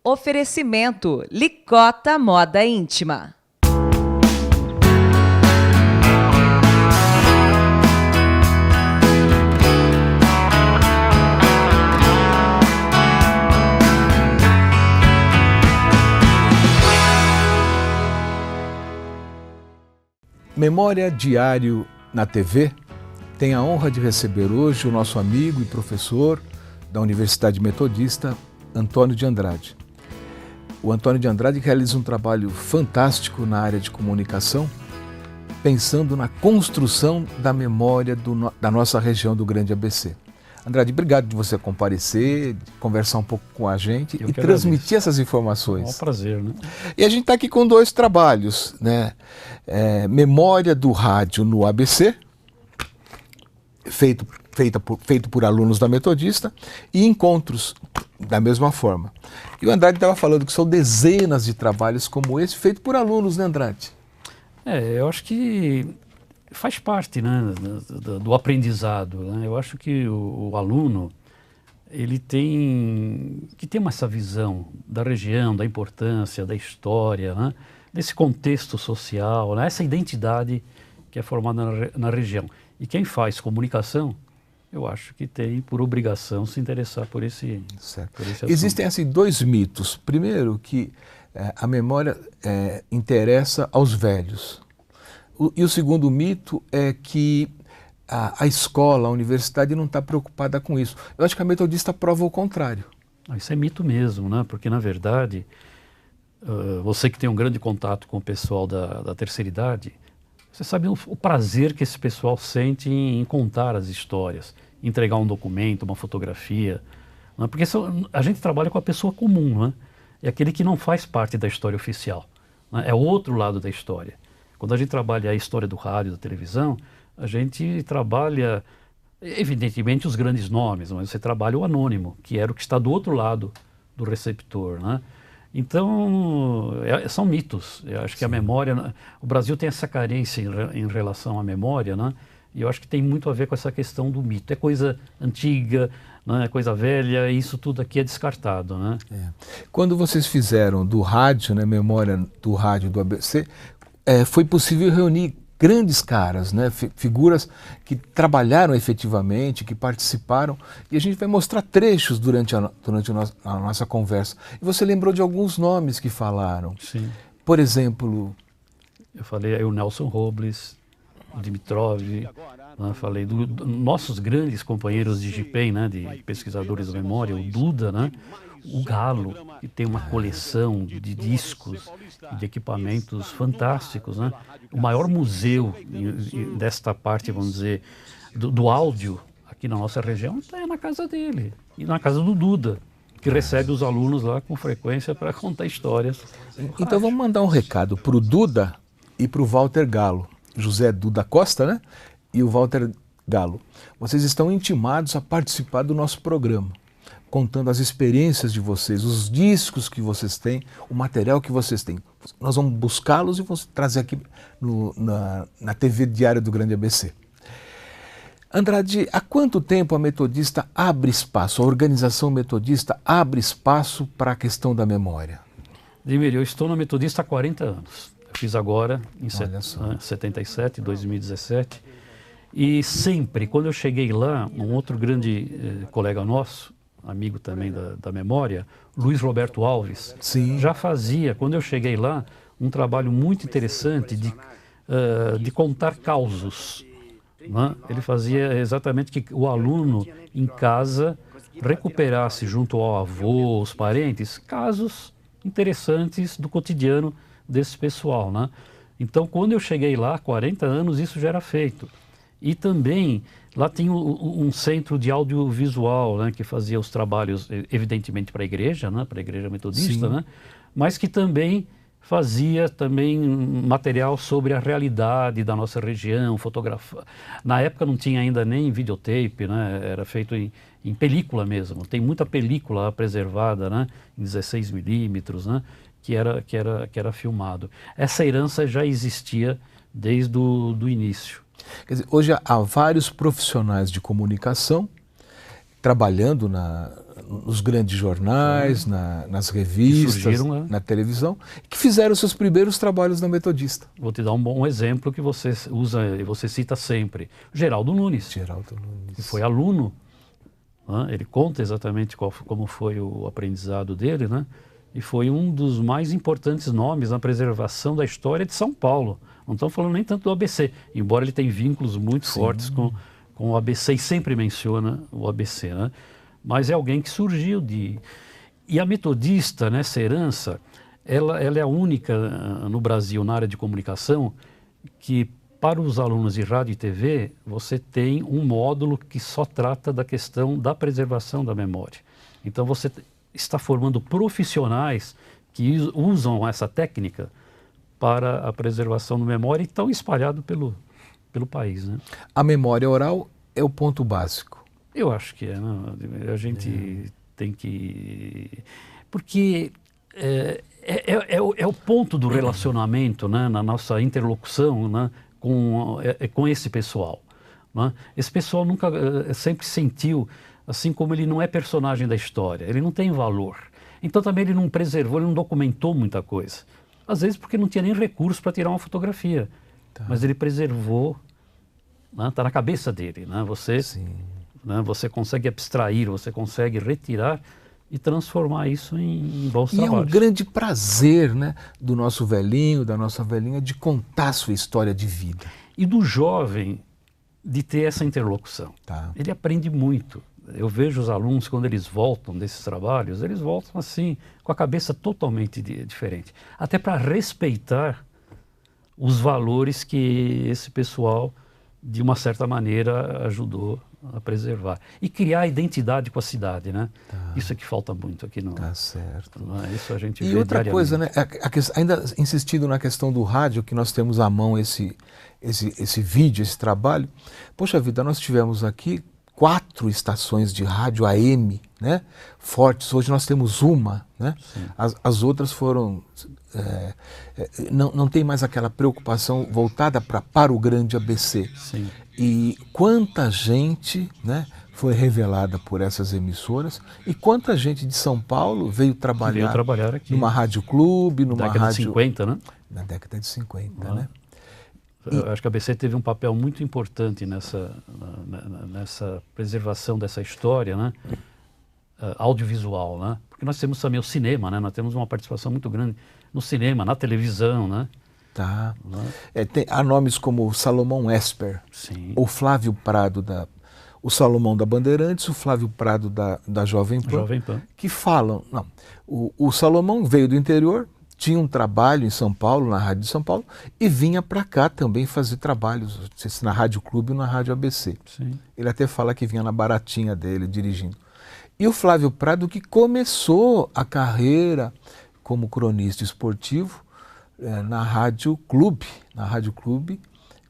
Oferecimento Licota Moda Íntima. Memória Diário na TV tem a honra de receber hoje o nosso amigo e professor da Universidade Metodista, Antônio de Andrade. O Antônio de Andrade realiza um trabalho fantástico na área de comunicação, pensando na construção da memória da nossa região do Grande ABC. Andrade, obrigado de você comparecer, de conversar um pouco com a gente e transmitir essas informações. É um prazer, né? E a gente está aqui com dois trabalhos, né? Memória do Rádio no ABC, feito por alunos da Metodista, e encontros da mesma forma. E o Andrade estava falando que são dezenas de trabalhos como esse, feito por alunos, né, Andrade? Eu acho que faz parte, né, do aprendizado, né? Eu acho que o aluno ele tem que ter essa visão da região, da importância, da história, né, desse contexto social, né, essa identidade que é formada na região. E quem faz comunicação, eu acho que tem por obrigação se interessar por esse assunto. Existem assim dois mitos. Primeiro, que a memória interessa aos velhos. E o segundo mito é que a escola, a universidade não está preocupada com isso. Eu acho que a Metodista prova o contrário. Isso é mito mesmo, né? Porque, na verdade, você que tem um grande contato com o pessoal da terceira idade, você sabe o prazer que esse pessoal sente em contar as histórias, entregar um documento, uma fotografia. Né? Porque a gente trabalha com a pessoa comum, né? É aquele que não faz parte da história oficial. Né? É o outro lado da história. Quando a gente trabalha a história do rádio, da televisão, a gente trabalha, evidentemente, os grandes nomes, mas você trabalha o anônimo, que era o que está do outro lado do receptor, né? Então, são mitos. Eu acho que a memória... O Brasil tem essa carência em relação à memória, né? E eu acho que tem muito a ver com essa questão do mito. É coisa antiga, né? É coisa velha, e isso tudo aqui é descartado, né? Quando vocês fizeram do rádio, né, memória do rádio do ABC, foi possível reunir grandes caras, né, figuras que trabalharam efetivamente, que participaram, e a gente vai mostrar trechos durante a nossa conversa. E você lembrou de alguns nomes que falaram. Sim. Por exemplo... Eu falei aí o Nelson Robles, o Dimitrov, né, falei dos nossos grandes companheiros de GPEM, né, de pesquisadores da memória, o Duda, né, o Galo, que tem uma coleção de discos e de equipamentos fantásticos, né? O maior museu desta parte, vamos dizer, do áudio aqui na nossa região é na casa dele e na casa do Duda, que recebe os alunos lá com frequência para contar histórias. Então vamos mandar um recado para o Duda e para o Walter Galo, José Duda Costa, né? E o Walter Galo. Vocês estão intimados a participar do nosso programa, contando as experiências de vocês, os discos que vocês têm, o material que vocês têm. Nós vamos buscá-los e vamos trazer aqui na TV Diário do Grande ABC. Andrade, há quanto tempo a Metodista abre espaço, a organização Metodista abre espaço para a questão da memória? Demir, eu estou na Metodista há 40 anos. Eu fiz agora em 77, 2017. E sempre, quando eu cheguei lá, um outro grande colega nosso, amigo também da memória, Luiz Roberto Alves, Sim. Já fazia, quando eu cheguei lá, um trabalho muito interessante de contar causos. Né? Ele fazia exatamente que o aluno em casa recuperasse junto ao avô, os parentes, casos interessantes do cotidiano desse pessoal. Né? Então, quando eu cheguei lá, há 40 anos, isso já era feito. E também lá tinha um centro de audiovisual, né, que fazia os trabalhos, evidentemente, para a igreja, né, para a igreja metodista, né, mas que também fazia material sobre a realidade da nossa região, fotografia. Na época não tinha ainda nem videotape, né, era feito em película mesmo. Tem muita película preservada, né, em 16 milímetros, né, que era filmado. Essa herança já existia desde o início. Quer dizer, hoje há vários profissionais de comunicação trabalhando nos grandes jornais, nas revistas, surgiram, né? na televisão, que fizeram seus primeiros trabalhos na Metodista. Vou te dar um bom exemplo que você usa e você cita sempre. Geraldo Nunes, Geraldo Nunes. que foi aluno, né? Ele conta exatamente como foi o aprendizado dele, né? E foi um dos mais importantes nomes na preservação da história de São Paulo. Não estamos falando nem tanto do ABC, embora ele tenha vínculos muito fortes com o ABC e sempre menciona o ABC, né? Mas é alguém que surgiu de... E a Metodista, né, essa herança, ela é a única no Brasil, na área de comunicação, que para os alunos de rádio e TV, você tem um módulo que só trata da questão da preservação da memória. Então você está formando profissionais que usam essa técnica para a preservação da memória e estão espalhados pelo país, né? A memória oral é o ponto básico. Eu acho que é, né? A gente tem que... Porque é o ponto do relacionamento, né, na nossa interlocução, né, com esse pessoal, né? Esse pessoal nunca, sempre sentiu, assim como ele não é personagem da história, ele não tem valor. Então também ele não preservou, ele não documentou muita coisa. Às vezes porque não tinha nem recurso para tirar uma fotografia. Mas ele preservou, né? Tá na cabeça dele, né? Você consegue abstrair, você consegue retirar e transformar isso em bons trabalhos. E é um grande prazer, né, do nosso velhinho, da nossa velhinha, de contar sua história de vida. E do jovem de ter essa interlocução. Ele aprende muito. Eu vejo os alunos, quando eles voltam desses trabalhos, eles voltam assim, com a cabeça totalmente diferente. Até para respeitar os valores que esse pessoal, de uma certa maneira, ajudou a preservar. E criar identidade com a cidade, né? Isso é que falta muito aqui no... Tá certo. Isso a gente E vê outra diariamente. coisa, né? Ainda insistindo na questão do rádio, que nós temos à mão esse vídeo, esse trabalho. Poxa vida, nós tivemos aqui 4 estações de rádio AM, né, fortes. Hoje nós temos uma, né? As outras foram... não tem mais aquela preocupação voltada para o grande ABC. Sim. E quanta gente, né, foi revelada por essas emissoras e quanta gente de São Paulo veio trabalhar aqui. Numa rádio clunua, numa década rádio... de 50, né? Na década de 50, né? Eu acho que a ABC teve um papel muito importante nessa preservação dessa história, né? Audiovisual, né? Porque nós temos também o cinema, né? Nós temos uma participação muito grande no cinema, na televisão, né? Há nomes como o Salomão Esper, o Flávio Prado, o Salomão da Bandeirantes, o Flávio Prado da Jovem Pan, que falam... Não, o Salomão veio do interior, tinha um trabalho em São Paulo, na Rádio de São Paulo, e vinha para cá também fazer trabalhos, não sei se na Rádio Clube ou na Rádio ABC. Ele até fala que vinha na baratinha dele, dirigindo. E o Flávio Prado, que começou a carreira como cronista esportivo na Rádio Clube,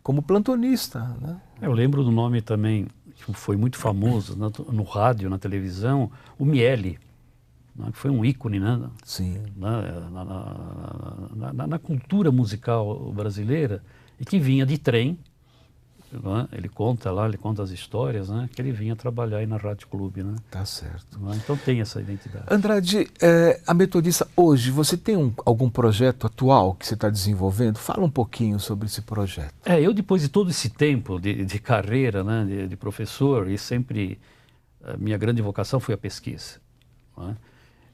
como plantonista, né? Eu lembro do nome também, que foi muito famoso no rádio, na televisão, o Miele. Que foi um ícone, né? Sim. Na cultura musical brasileira, e que vinha de trem, né? Ele conta as histórias, né? Que ele vinha trabalhar aí na Rádio Clube, né? Tá certo. Então tem essa identidade. Andrade, a Metodista hoje, você tem algum projeto atual que você está desenvolvendo? Fala um pouquinho sobre esse projeto. Eu depois de todo esse tempo de carreira, né? De professor, e sempre a minha grande vocação foi a pesquisa, né?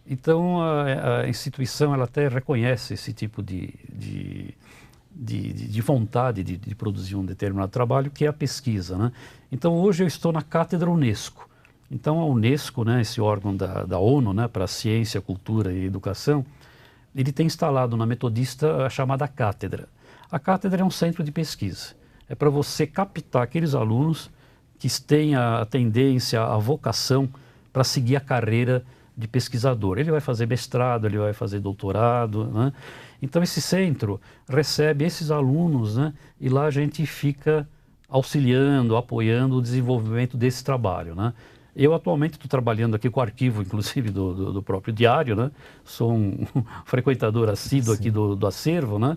Então a instituição ela até reconhece esse tipo de vontade de produzir um determinado trabalho, que é a pesquisa, né? Então hoje eu estou na Cátedra Unesco. Então a Unesco, né, esse órgão da ONU, né, para a ciência, cultura e educação, ele tem instalado na Metodista a chamada Cátedra. A Cátedra é um centro de pesquisa. É para você captar aqueles alunos que têm a tendência, a vocação para seguir a carreira de pesquisador. Ele vai fazer mestrado, ele vai fazer doutorado, né? Então esse centro recebe esses alunos, né? E lá a gente fica auxiliando, apoiando o desenvolvimento desse trabalho, né? Eu atualmente estou trabalhando aqui com o arquivo, inclusive, do próprio diário, né? Sou um frequentador assíduo aqui do acervo, né?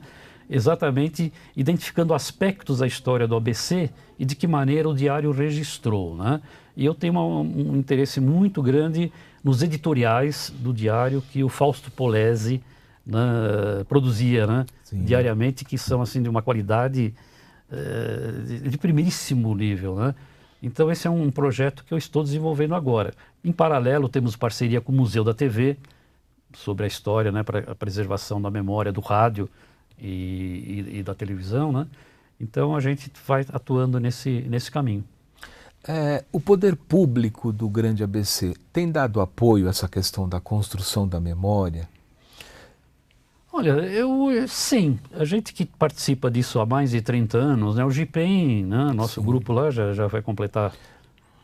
Exatamente identificando aspectos da história do ABC e de que maneira o diário registrou, né? E eu tenho um interesse muito grande nos editoriais do diário que o Fausto Polese, né, produzia, né, diariamente, que são assim de uma qualidade de primeiríssimo nível, né? Então esse é um projeto que eu estou desenvolvendo agora. Em paralelo temos parceria com o Museu da TV sobre a história, né, para a preservação da memória do rádio e da televisão, né? Então a gente vai atuando nesse caminho. O poder público do Grande ABC tem dado apoio a essa questão da construção da memória? Olha, sim, a gente que participa disso há mais de 30 anos, né? O GIPEM, né? Nosso grupo lá já vai completar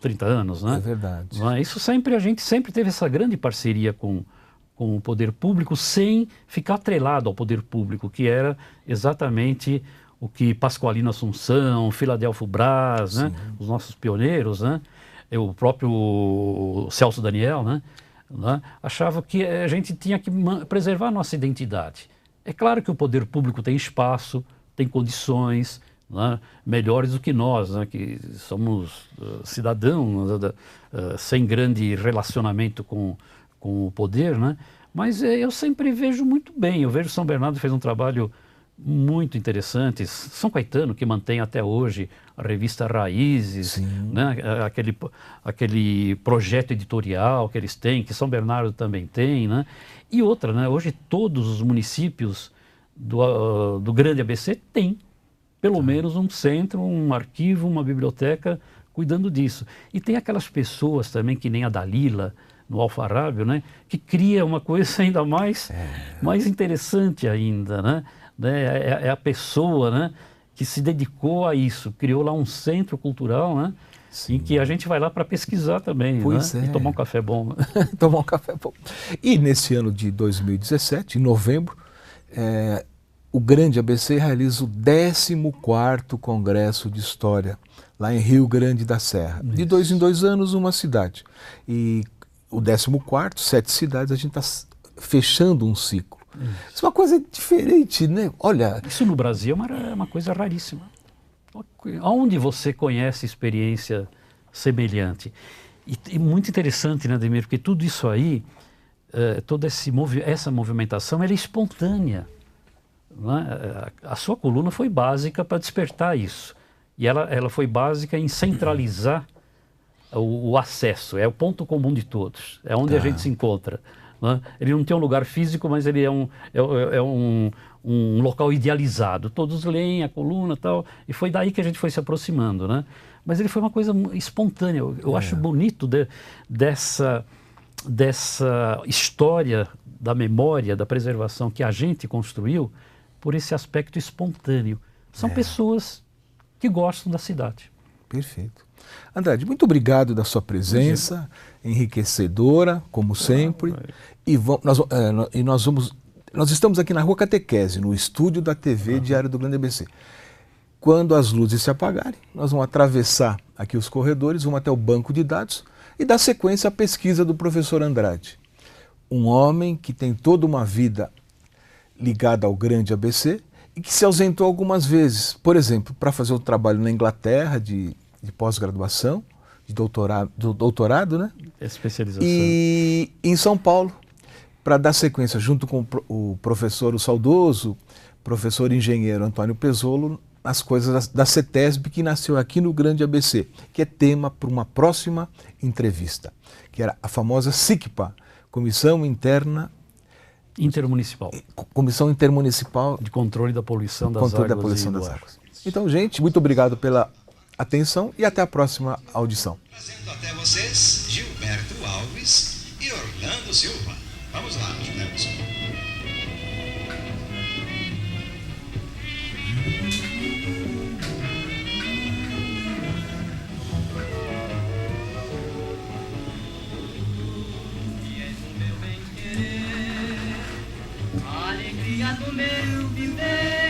30 anos, né? É verdade. Isso sempre, a gente sempre teve essa grande parceria com o poder público, sem ficar atrelado ao poder público, que era exatamente o que Pasqualino Assunção, Filadelfo Braz, né? Os nossos pioneiros, né? O próprio Celso Daniel, né? Achava que a gente tinha que preservar a nossa identidade. É claro que o poder público tem espaço, tem condições, né, melhores do que nós, né, que somos cidadãos sem grande relacionamento com o poder, né? Mas eu sempre vejo muito bem. Eu vejo São Bernardo fez um trabalho muito interessante. São Caetano, que mantém até hoje a revista Raízes, né? aquele projeto editorial que eles têm, que São Bernardo também tem, né? E outra, né? Hoje todos os municípios do Grande ABC têm pelo menos um centro, um arquivo, uma biblioteca cuidando disso. E tem aquelas pessoas também, que nem a Dalila, no Alfarrábio, né? Que cria uma coisa ainda mais interessante ainda, né? É a pessoa, né, que se dedicou a isso, criou lá um centro cultural, né, em que a gente vai lá para pesquisar também, né, e tomar um café bom. Tomar um café bom. E nesse ano de 2017, em novembro, o Grande ABC realiza o 14º Congresso de História, lá em Rio Grande da Serra. Isso. De 2 em 2 anos, uma cidade. E o 14º, 7 cidades, a gente está fechando um ciclo. Isso é uma coisa diferente, né? Olha... Isso no Brasil é uma coisa raríssima. Onde você conhece experiência semelhante? E muito interessante, né, Ademir? Porque tudo isso aí, toda essa movimentação, ela é espontânea. Né? A sua coluna foi básica para despertar isso. E ela foi básica em centralizar o acesso. É o ponto comum de todos. É onde a gente se encontra. Ele não tem um lugar físico, mas ele é um local idealizado. Todos leem a coluna e tal, e foi daí que a gente foi se aproximando, né? Mas ele foi uma coisa espontânea. Eu acho bonito dessa história da memória, da preservação que a gente construiu por esse aspecto espontâneo. São pessoas que gostam da cidade. Perfeito. Andrade, muito obrigado da sua presença, enriquecedora, como sempre. E nós estamos aqui na Rua Catequese, no estúdio da TV Diário do Grande ABC. Quando as luzes se apagarem, nós vamos atravessar aqui os corredores, vamos até o banco de dados e dar sequência à pesquisa do professor Andrade. Um homem que tem toda uma vida ligada ao Grande ABC e que se ausentou algumas vezes, por exemplo, para fazer um trabalho na Inglaterra de pós-graduação, de doutorado, né? Especialização. E em São Paulo, para dar sequência junto com o professor, o saudoso professor engenheiro Antônio Pezzolo, as coisas da CETESB, que nasceu aqui no Grande ABC, que é tema para uma próxima entrevista, que era a famosa SICPA, Comissão Intermunicipal de Controle da Poluição das Águas. Então, gente, muito obrigado pela atenção e até a próxima audição. Trazendo até vocês Gilberto Alves e Orlando Silva. Vamos lá, Gilberto. Alegria do meu viver.